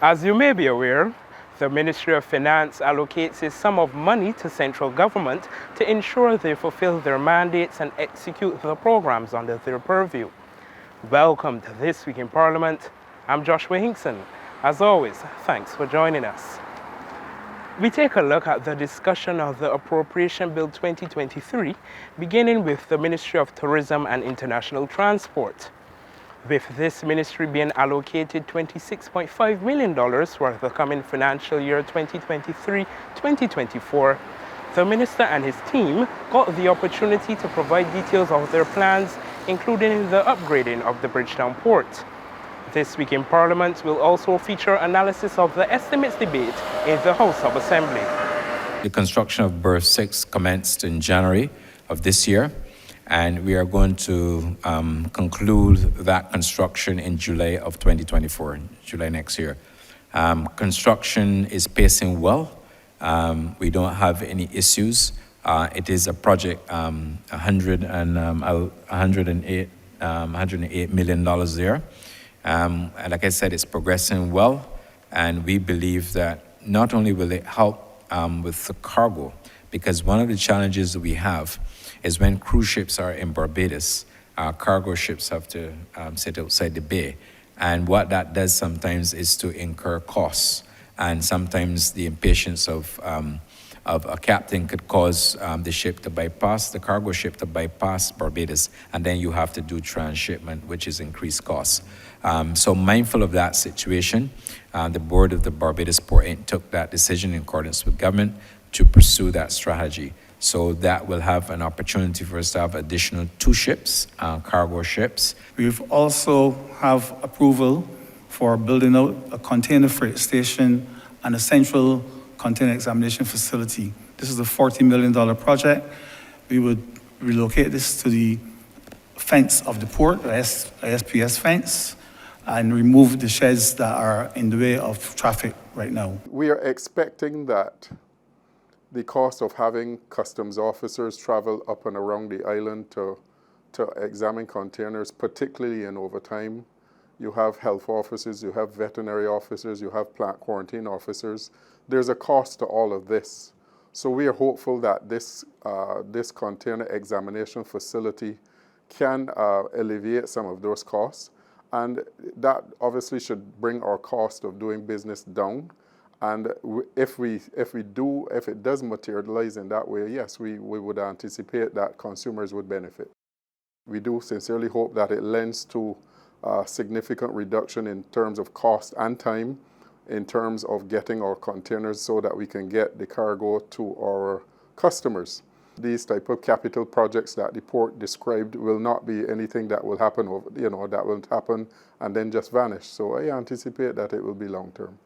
As you may be aware, the Ministry of Finance allocates a sum of money to central government to ensure they fulfill their mandates and execute the programs under their purview. Welcome to This Week in Parliament. I'm Joshua Hinkson. As always, thanks for joining us. We take a look at the discussion of the Appropriation Bill 2023, beginning with the Ministry of Tourism and International Transport. With this ministry being allocated $26.5 million for the coming financial year 2023-2024, the minister and his team got the opportunity to provide details of their plans, including the upgrading of the Bridgetown port. This Week in Parliament will also feature analysis of the estimates debate in the House of Assembly. The construction of Berth 6 commenced in January of this year, and we are going to conclude that construction in July of 2024, July next year. Construction is pacing well. We don't have any issues. It is a project, $108 million there. Like I said, it's progressing well, and we believe that not only will it help with the cargo, because one of the challenges that we have is when cruise ships are in Barbados, cargo ships have to sit outside the bay. And what that does sometimes is to incur costs. And sometimes the impatience of a captain could cause the cargo ship to bypass Barbados, and then you have to do transshipment, which is increased costs. So mindful of that situation, the board of the Barbados Port Inc. took that decision in accordance with government to pursue that strategy. So that will have an opportunity for us to have additional 2 ships, cargo ships. We've also have approval for building out a container freight station and a central container examination facility. This is a $40 million project. We would relocate this to the fence of the port, the ISPS fence, and remove the sheds that are in the way of traffic right now. We are expecting that the cost of having customs officers travel up and around the island to examine containers, particularly in overtime. You have health officers, you have veterinary officers, you have plant quarantine officers. There's a cost to all of this. So we are hopeful that this container examination facility can alleviate some of those costs. And that obviously should bring our cost of doing business down. And if it does materialize in that way, yes, we would anticipate that consumers would benefit. We do sincerely hope that it lends to a significant reduction in terms of cost and time, in terms of getting our containers so that we can get the cargo to our customers. These type of capital projects that the port described will not be anything that will happen, that will happen and then just vanish. So I anticipate that it will be long term.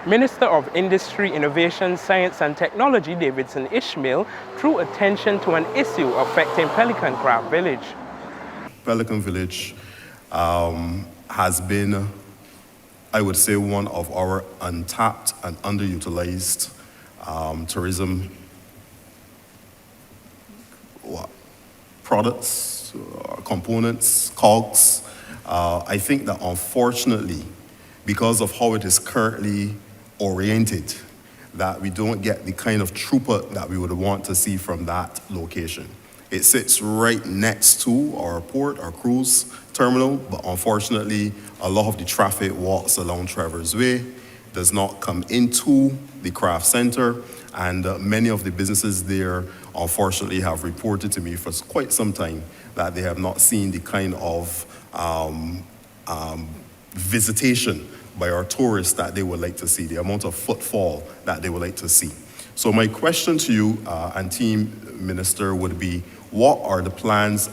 Minister of Industry, Innovation, Science and Technology Davidson Ishmael drew attention to an issue affecting Pelican Craft Village. Pelican Village has been, I would say, one of our untapped and underutilized tourism products, components, cogs. I think that unfortunately, because of how it is currently oriented, that we don't get the kind of throughput that we would want to see from that location. It sits right next to our port, our cruise terminal, but unfortunately, a lot of the traffic walks along Travers Way, does not come into the craft center, and many of the businesses there, unfortunately, have reported to me for quite some time that they have not seen the kind of visitation by our tourists that they would like to see, the amount of footfall that they would like to see. So my question to you and team minister would be, what are the plans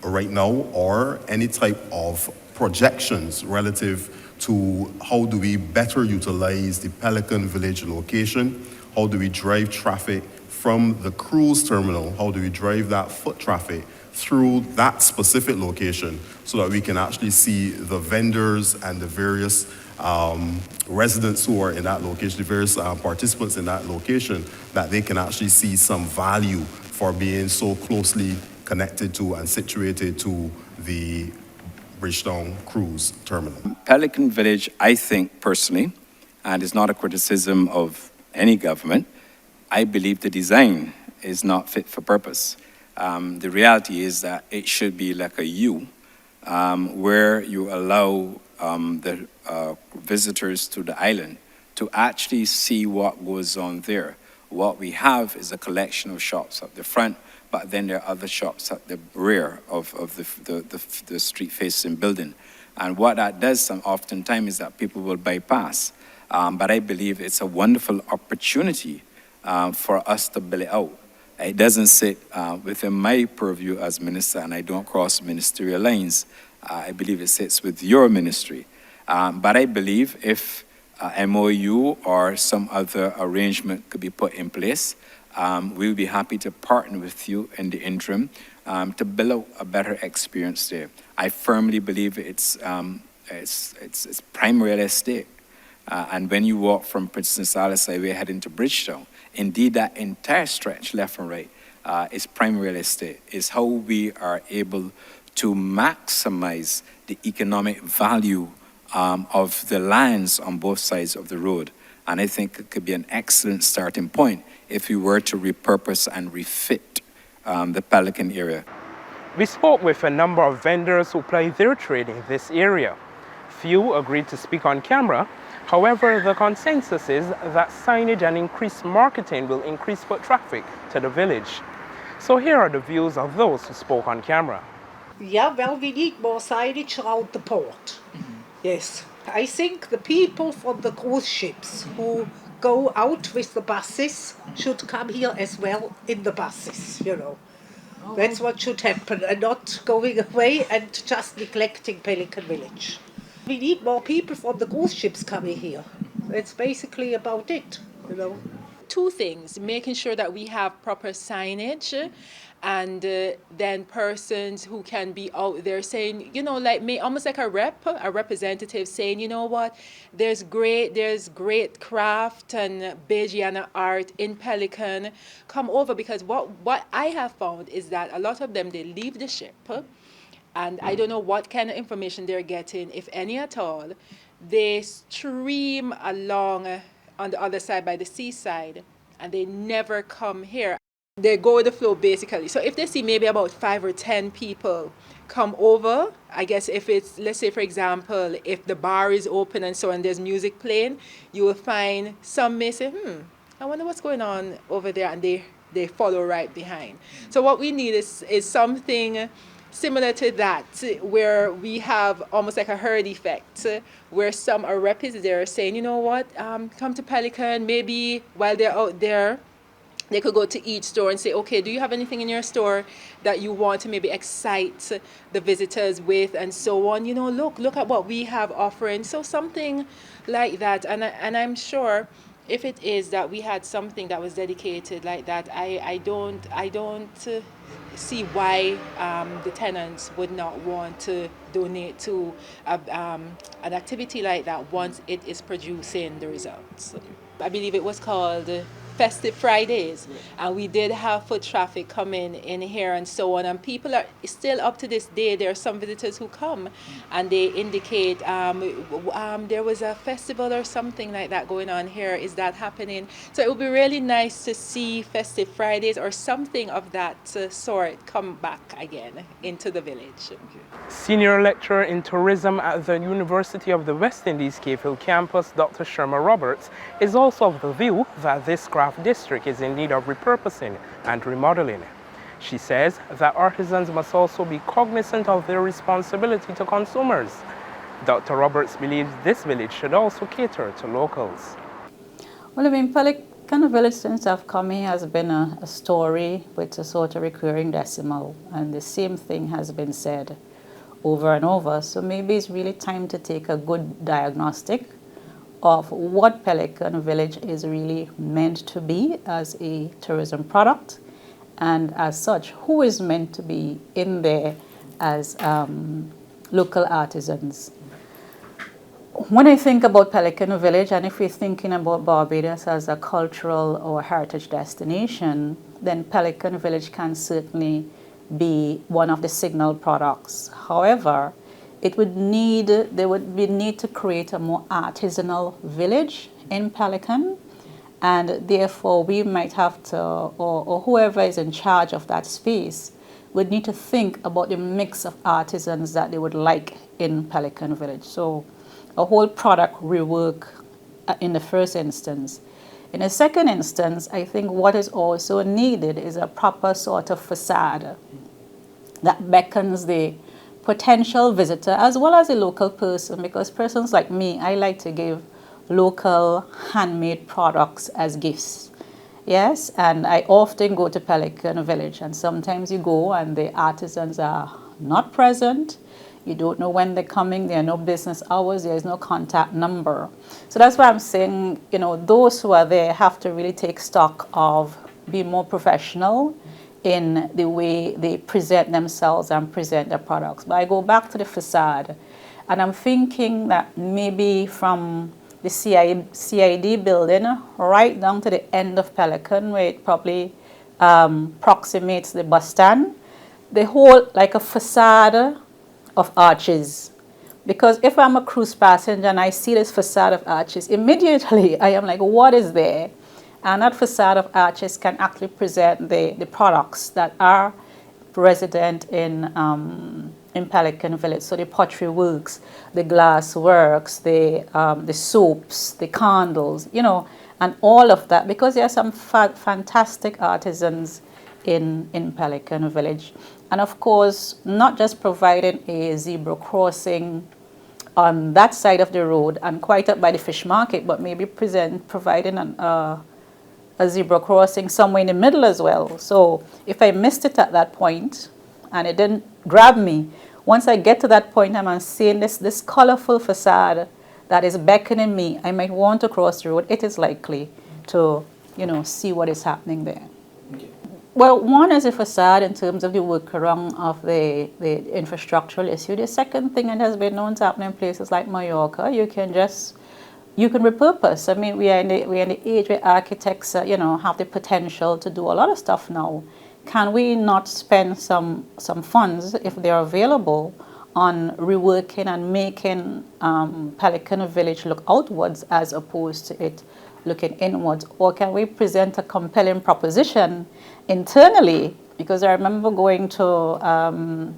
right now or any type of projections relative to how do we better utilize the Pelican Village location? How do we drive traffic from the cruise terminal? How do we drive that foot traffic through that specific location so that we can actually see the vendors and the various residents who are in that location, the various participants in that location, that they can actually see some value for being so closely connected to and situated to the Bridgetown Cruise Terminal. Pelican Village, I think personally, and it's not a criticism of any government. I believe the design is not fit for purpose. The reality is that it should be like a U, where you allow the visitors to the island to actually see what goes on there. What we have is a collection of shops at the front, but then there are other shops at the rear of the street-facing building. And what that does oftentimes is that people will bypass. But I believe it's a wonderful opportunity for us to build it out. It doesn't sit within my purview as minister, and I don't cross ministerial lines. I believe it sits with your ministry. But I believe if MOU or some other arrangement could be put in place, we'll be happy to partner with you in the interim to build out a better experience there. I firmly believe it's prime real estate. And when you walk from Princeton Silas Highway heading to Bridgetown, indeed that entire stretch left and right is prime real estate. Is how we are able to maximize the economic value of the lands on both sides of the road. And I think it could be an excellent starting point if we were to repurpose and refit the Pelican area. We spoke with a number of vendors who ply their trade in this area. Few agreed to speak on camera. However, the consensus is that signage and increased marketing will increase foot traffic to the village. So here are the views of those who spoke on camera. Yeah, well, we need more signage around the port. Yes. I think the people from the cruise ships who go out with the buses should come here as well in the buses, you know. That's what should happen, and not going away and just neglecting Pelican Village. We need more people from the cruise ships coming here. That's basically about it, you know. Two things: making sure that we have proper signage, and then persons who can be out there saying, you know, like me, almost like a representative saying, you know what, there's great craft and Bajiana art in Pelican. Come over, because what I have found is that a lot of them, they leave the ship, and I don't know what kind of information they're getting, if any at all. They stream along on the other side by the seaside, and they never come here. They go with the flow, basically. So if they see maybe about 5 or 10 people come over, I guess if it's, let's say, for example, if the bar is open and so on, there's music playing, you will find some may say, I wonder what's going on over there, and they follow right behind. So what we need is something similar to that, where we have almost like a herd effect, where some are reps there saying, you know what, come to Pelican, maybe while they're out there, they could go to each store and say, okay, do you have anything in your store that you want to maybe excite the visitors with, and so on. You know, look at what we have offering. So something like that. And I'm sure if it is that we had something that was dedicated like that, I don't see why the tenants would not want to donate to an activity like that once it is producing the results. I believe it was called Festive Fridays, and we did have foot traffic coming in here and so on, and people are still, up to this day, there are some visitors who come and they indicate there was a festival or something like that going on here. Is that happening? So it would be really nice to see Festive Fridays or something of that sort come back again into the village. Senior lecturer in tourism at the University of the West Indies Cave Hill campus, Dr. Sherma Roberts, is also of the view that this craft district is in need of repurposing and remodeling. She says that artisans must also be cognizant of their responsibility to consumers. Dr. Roberts believes this village should also cater to locals. Well, I mean, Pelican Village, since I've come here, has been a story with a sort of recurring decimal, and the same thing has been said over and over. So maybe it's really time to take a good diagnostic of what Pelican Village is really meant to be as a tourism product, and as such, who is meant to be in there as local artisans. When I think about Pelican Village, and if we're thinking about Barbados as a cultural or heritage destination, then Pelican Village can certainly be one of the signal products. However, there would be need to create a more artisanal village in Pelican, and therefore we might have to, or whoever is in charge of that space, would need to think about the mix of artisans that they would like in Pelican Village. So a whole product rework in the first instance. In the second instance, I think what is also needed is a proper sort of facade that beckons the potential visitor as well as a local person, because persons like me, I like to give local handmade products as gifts. Yes, and I often go to Pelican Village, and sometimes you go and the artisans are not present. You don't know when they're coming. There are no business hours. There is no contact number. So that's why I'm saying, you know, those who are there have to really take stock of being more professional in the way they present themselves and present their products. But I go back to the facade, and I'm thinking that maybe from the CID building right down to the end of Pelican, where it probably approximates the bus stand, the whole, like a facade of arches. Because if I'm a cruise passenger and I see this facade of arches, immediately I am like, what is there? And that facade of arches can actually present the products that are resident in Pelican Village. So the pottery works, the glass works, the soaps, the candles, you know, and all of that, because there are some fantastic artisans in Pelican Village. And of course, not just providing a zebra crossing on that side of the road and quite up by the fish market, but maybe providing a zebra crossing somewhere in the middle as well. So if I missed it at that point and it didn't grab me, once I get to that point and I'm seeing this colorful facade that is beckoning me, I might want to cross the road. It is likely to, you know, see what is happening there. Okay. Well, one is a facade in terms of the workaround of the infrastructural issue. The second thing that has been known to happen in places like Mallorca, you can repurpose. I mean, we are in the age where architects, you know, have the potential to do a lot of stuff now. Can we not spend some funds, if they are available, on reworking and making Pelican Village look outwards as opposed to it looking inwards? Or can we present a compelling proposition internally? Because I remember going to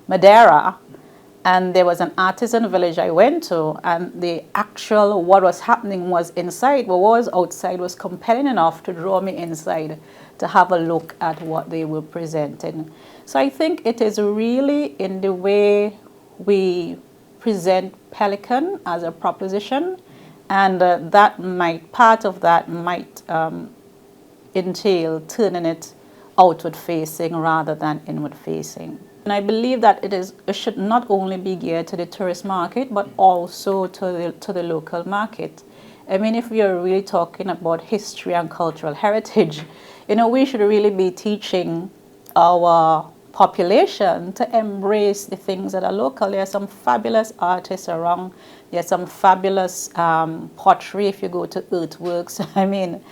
Madeira, and there was an artisan village I went to, and the actual what was happening was inside, what was outside was compelling enough to draw me inside to have a look at what they were presenting. So I think it is really in the way we present Pelican as a proposition, and part of that might entail turning it outward facing rather than inward facing. And I believe that it should not only be geared to the tourist market, but also to the local market. I mean, if we are really talking about history and cultural heritage, you know, we should really be teaching our population to embrace the things that are local. There are some fabulous artists around. There's some fabulous pottery if you go to Earthworks. I mean,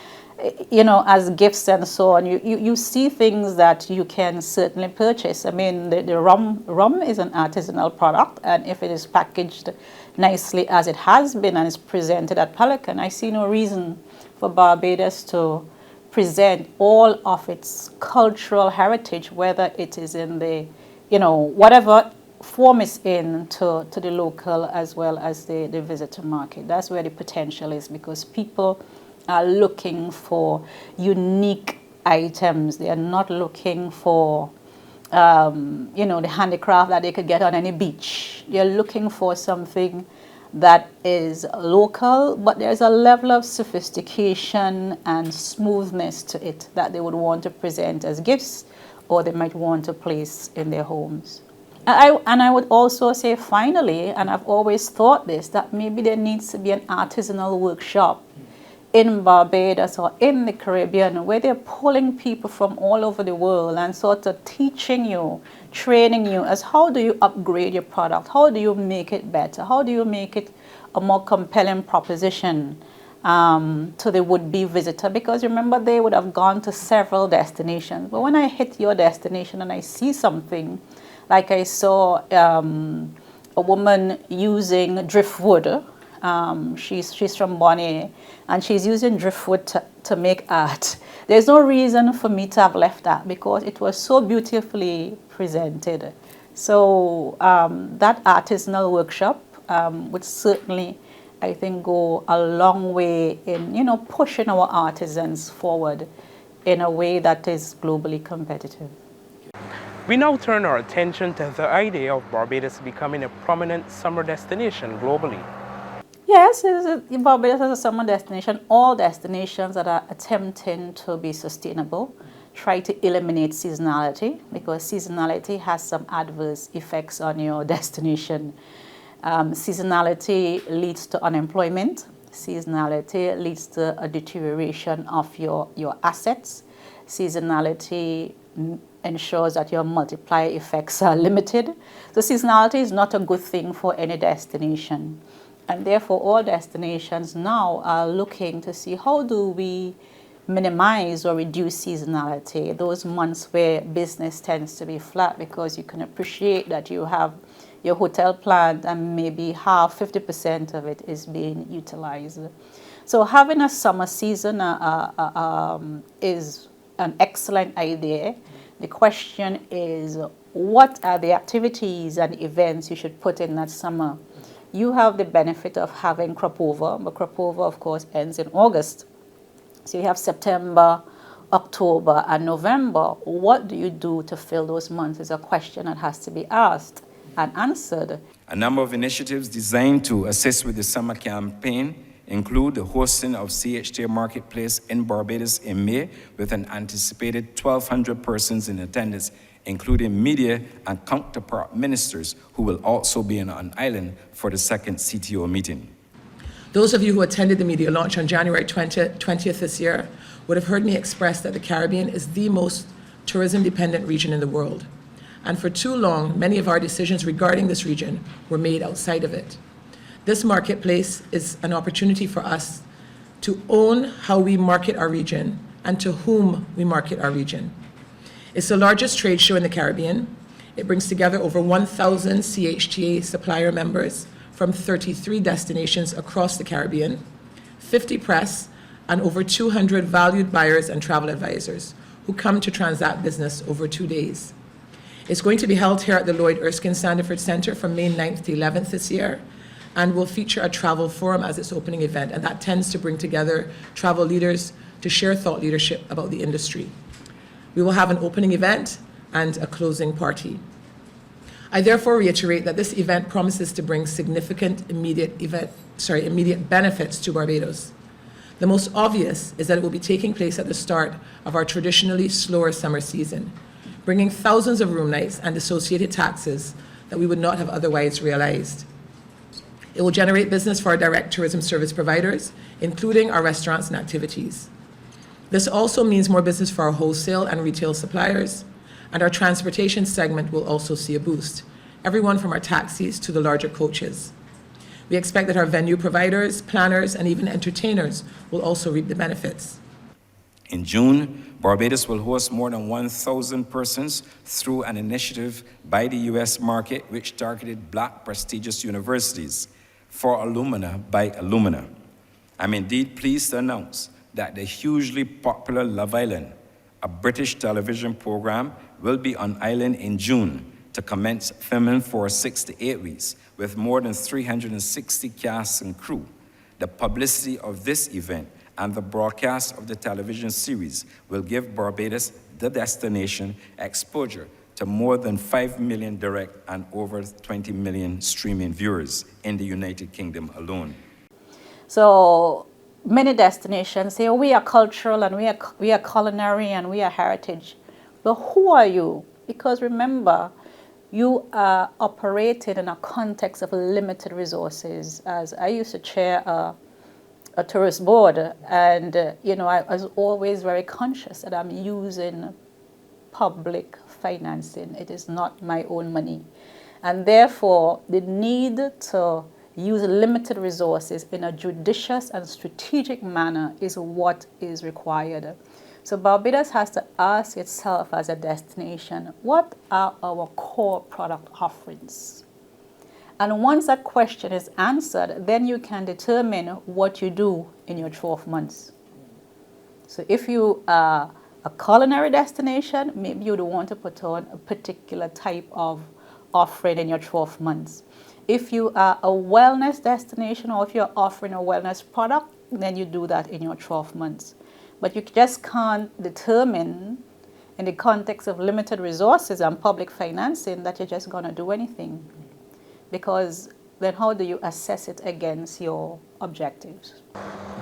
you know, as gifts and so on, you see things that you can certainly purchase. I mean, the rum is an artisanal product, and if it is packaged nicely as it has been and is presented at Pelican, I see no reason for Barbados to present all of its cultural heritage, whether it is in the, you know, whatever form it's in, to the local as well as the visitor market. That's where the potential is, because people are looking for unique items. They are not looking for, you know, the handicraft that they could get on any beach. They're looking for something that is local, but there's a level of sophistication and smoothness to it that they would want to present as gifts, or they might want to place in their homes. And I would also say, finally, and I've always thought this, that maybe there needs to be an artisanal workshop in Barbados or in the Caribbean, where they're pulling people from all over the world and sort of teaching you, training you as how do you upgrade your product, how do you make it better, how do you make it a more compelling proposition to the would-be visitor. Because remember, they would have gone to several destinations, but when I hit your destination and I see something, like I saw a woman using driftwood She's from Bonnie, and she's using driftwood to make art. There's no reason for me to have left that because it was so beautifully presented. So that artisanal workshop would certainly, I think, go a long way in, pushing our artisans forward in a way that is globally competitive. We now turn our attention to the idea of Barbados becoming a prominent summer destination globally. Yes, Barbados is a summer destination. All destinations that are attempting to be sustainable try to eliminate seasonality because seasonality has some adverse effects on your destination. Seasonality leads to unemployment. Seasonality leads to a deterioration of your assets. Seasonality ensures that your multiplier effects are limited. So seasonality is not a good thing for any destination. And therefore, all destinations now are looking to see how do we minimize or reduce seasonality, those months where business tends to be flat, because you can appreciate that you have your hotel planned and maybe 50% of it is being utilized. So having a summer season is an excellent idea. The question is, what are the activities and events you should put in that summer? You have the benefit of having crop over, but crop over, of course, ends in August. So you have September, October, and November. What do you do to fill those months is a question that has to be asked and answered. A number of initiatives designed to assist with the summer campaign include the hosting of CHTA Marketplace in Barbados in May with an anticipated 1,200 persons in attendance, including media and counterpart ministers who will also be on island for the second CTO meeting. Those of you who attended the media launch on January 20th this year would have heard me express that the Caribbean is the most tourism-dependent region in the world. And for too long, many of our decisions regarding this region were made outside of it. This marketplace is an opportunity for us to own how we market our region and to whom we market our region. It's the largest trade show in the Caribbean. It brings together over 1,000 CHTA supplier members from 33 destinations across the Caribbean, 50 press, and over 200 valued buyers and travel advisors who come to transact business over 2 days. It's going to be held here at the Lloyd Erskine Sandiford Center from May 9th to 11th this year, and will feature a travel forum as its opening event, and that tends to bring together travel leaders to share thought leadership about the industry. We will have an opening event and a closing party. I therefore reiterate that this event promises to bring significant immediate benefits to Barbados. The most obvious is that it will be taking place at the start of our traditionally slower summer season, bringing thousands of room nights and associated taxes that we would not have otherwise realized. It will generate business for our direct tourism service providers, including our restaurants and activities. This also means more business for our wholesale and retail suppliers, and our transportation segment will also see a boost, everyone from our taxis to the larger coaches. We expect that our venue providers, planners, and even entertainers will also reap the benefits. In June, Barbados will host more than 1,000 persons through an initiative by the U.S. market which targeted Black prestigious universities for alumni by alumna. I'm indeed pleased to announce that the hugely popular Love Island, a British television program, will be on island in June to commence filming for 6 to 8 weeks with more than 360 casts and crew. The publicity of this event and the broadcast of the television series will give Barbados, the destination, exposure to more than 5 million direct and over 20 million streaming viewers in the United Kingdom alone. So many destinations say, oh, we are cultural and we are culinary and we are heritage. But who are you? Because remember, you are operating in a context of limited resources. As I used to chair a tourist board, and I was always very conscious that I'm using public financing. It is not my own money. And therefore, the need to use limited resources in a judicious and strategic manner is what is required. So Barbados has to ask itself as a destination, what are our core product offerings? And once that question is answered, then you can determine what you do in your 12 months. So if you are a culinary destination, maybe you don't want to put on a particular type of offering in your 12 months. If you are a wellness destination, or if you're offering a wellness product, then you do that in your 12 months. But you just can't determine, in the context of limited resources and public financing, that you're just going to do anything. Because then how do you assess it against your objectives?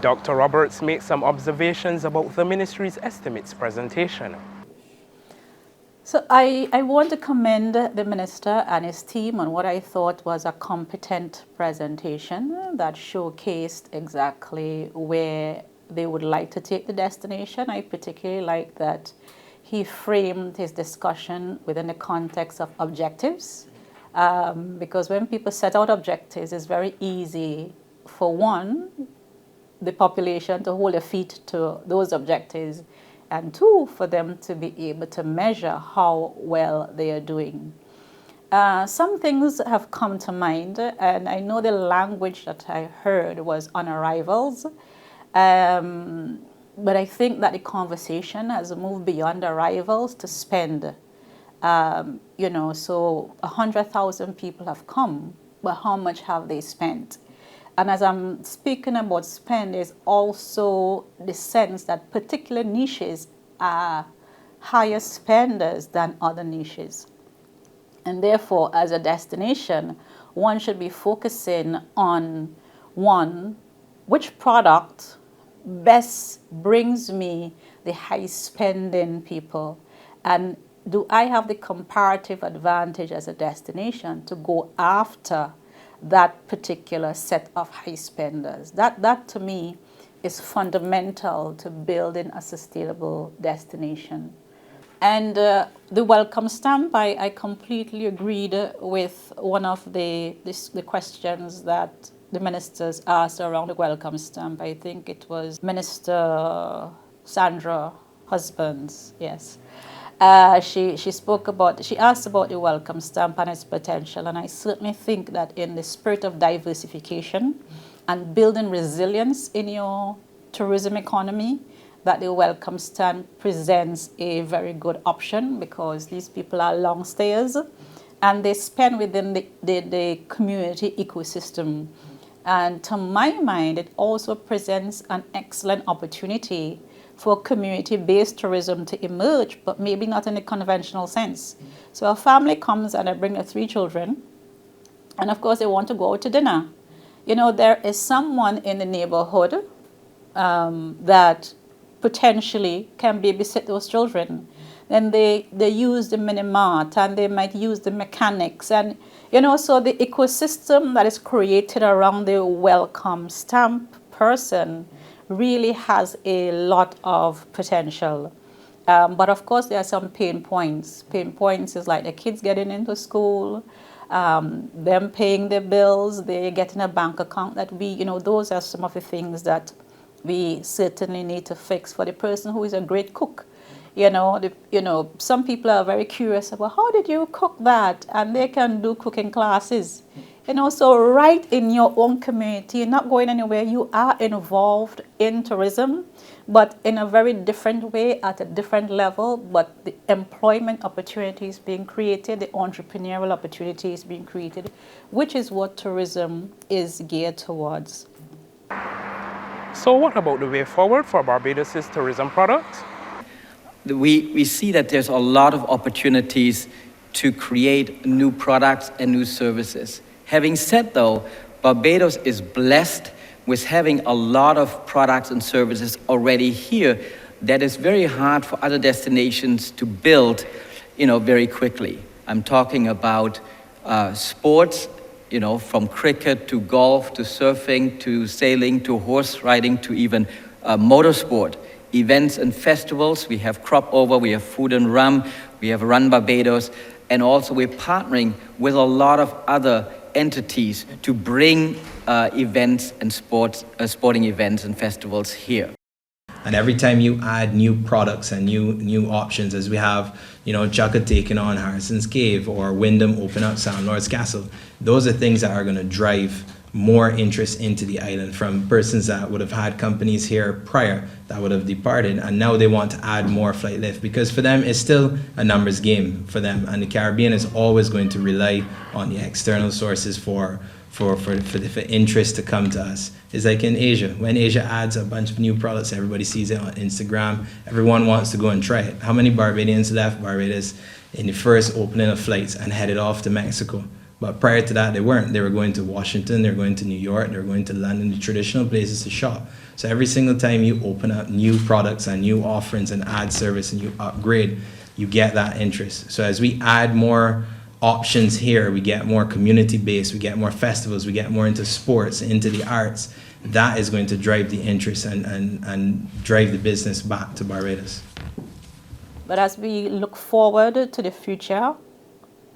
Dr. Roberts makes some observations about the ministry's estimates presentation. So I want to commend the minister and his team on what I thought was a competent presentation that showcased exactly where they would like to take the destination. I particularly like that he framed his discussion within the context of objectives, because when people set out objectives, it's very easy for the population to hold their feet to those objectives, and two, for them to be able to measure how well they are doing. Some things have come to mind, and I know the language that I heard was on arrivals, but I think that the conversation has moved beyond arrivals to spend. So 100,000 people have come, but how much have they spent? And as I'm speaking about spend, there's also the sense that particular niches are higher spenders than other niches. And therefore, as a destination, one should be focusing on, one, which product best brings me the high spending people, and do I have the comparative advantage as a destination to go after that particular set of high spenders? That to me is fundamental to building a sustainable destination. And the welcome stamp, I completely agreed with one of the questions that the ministers asked around the welcome stamp. I think it was Minister Sandra Husbands, yes. She asked about the welcome stamp and its potential, and I certainly think that in the spirit of diversification and building resilience in your tourism economy, that the welcome stamp presents a very good option, because these people are long stayers and they spend within the community ecosystem. And to my mind, it also presents an excellent opportunity for community-based tourism to emerge, but maybe not in the conventional sense. So a family comes and they bring their 3 children, and of course they want to go out to dinner. There is someone in the neighborhood that potentially can babysit those children. Then they use the mini-mart, and they might use the mechanics, and so the ecosystem that is created around the welcome stamp person really has a lot of potential. But of course, there are some pain points. Pain points is like the kids getting into school, them paying their bills, they getting a bank account that those are some of the things that we certainly need to fix for the person who is a great cook. Some people are very curious about, how did you cook that? And they can do cooking classes. So right in your own community, you're not going anywhere, you are involved in tourism, but in a very different way, at a different level, but the employment opportunities being created, the entrepreneurial opportunities being created, which is what tourism is geared towards. So what about the way forward for Barbados' tourism product? We see that there's a lot of opportunities to create new products and new services. Having said though, Barbados is blessed with having a lot of products and services already here that is very hard for other destinations to build, very quickly. I'm talking about sports, from cricket to golf to surfing to sailing to horse riding to even motorsport. Events and festivals, we have Crop Over, we have Food and Rum, we have Run Barbados, and also we're partnering with a lot of other entities to bring events and sporting events and festivals here. And every time you add new products and new options, as we have Chaka taking on Harrison's Cave or Wyndham open up Sam Lord's Castle. Those are things that are going to drive more interest into the island from persons that would have had companies here prior that would have departed, and now they want to add more flight lift, because for them it's still a numbers game for them, and the Caribbean is always going to rely on the external sources for interest to come to us. It's like in Asia. When Asia adds a bunch of new products, everybody sees it on Instagram, everyone wants to go and try it. How many Barbadians left Barbados in the first opening of flights and headed off to Mexico? But prior to that, they weren't. They were going to Washington, they were going to New York, they were going to London, the traditional places to shop. So every single time you open up new products and new offerings and add service and you upgrade, you get that interest. So as we add more options here, we get more community-based, we get more festivals, we get more into sports, into the arts. That is going to drive the interest and drive the business back to Barbados. But as we look forward to the future,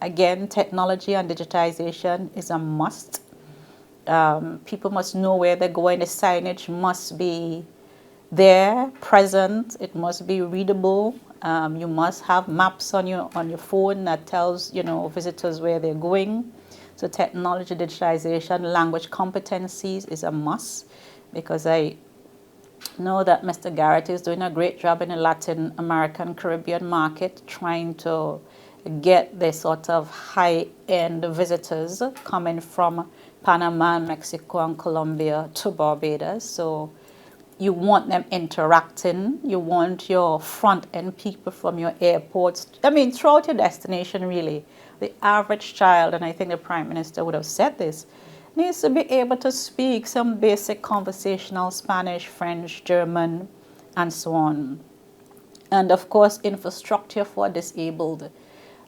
again, technology and digitization is a must. People must know where they're going. The signage must be there, present. It must be readable. You must have maps on your phone that tells visitors where they're going. So technology, digitization, language competencies is a must, because I know that Mr. Garrett is doing a great job in the Latin American Caribbean market, trying to get the sort of high-end visitors coming from Panama, Mexico, and Colombia to Barbados. So you want them interacting. You want your front-end people from your airports, throughout your destination, really. The average child, and I think the Prime Minister would have said this, needs to be able to speak some basic conversational Spanish, French, German, and so on. And of course, infrastructure for disabled.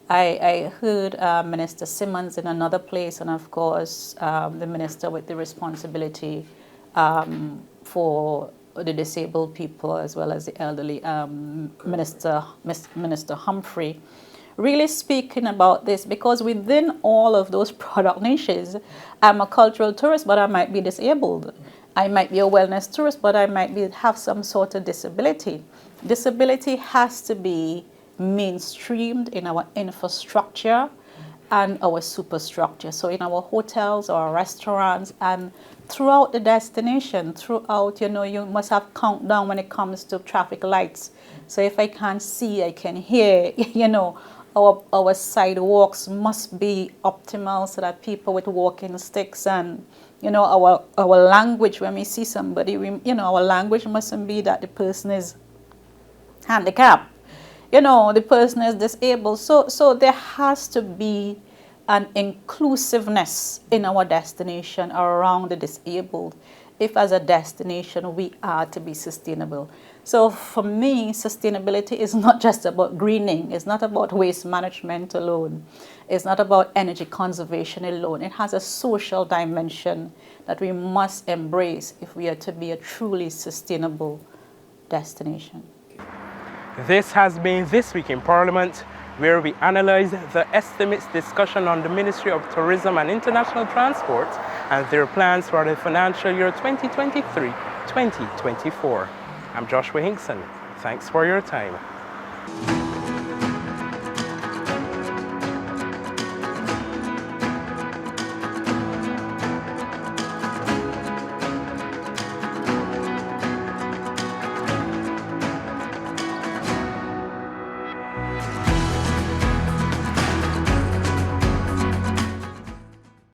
I heard Minister Simmons in another place, and of course the minister with the responsibility for the disabled people as well as the elderly, Minister Humphrey, really speaking about this, because within all of those product niches, I'm a cultural tourist, but I might be disabled. I might be a wellness tourist, but I might have some sort of disability. Disability has to be mainstreamed in our infrastructure and our superstructure. So in our hotels, our restaurants, and throughout the destination, throughout, you must have countdown when it comes to traffic lights. So if I can't see, I can hear, our sidewalks must be optimal so that people with walking sticks and, our language, when we see somebody, our language mustn't be that the person is handicapped. The person is disabled. So there has to be an inclusiveness in our destination around the disabled, if as a destination we are to be sustainable. So for me, sustainability is not just about greening. It's not about waste management alone. It's not about energy conservation alone. It has a social dimension that we must embrace if we are to be a truly sustainable destination. This has been This Week in Parliament, where we analyze the estimates discussion on the Ministry of Tourism and International Transport and their plans for the financial year 2023-2024. I'm Joshua Hinkson. Thanks for your time.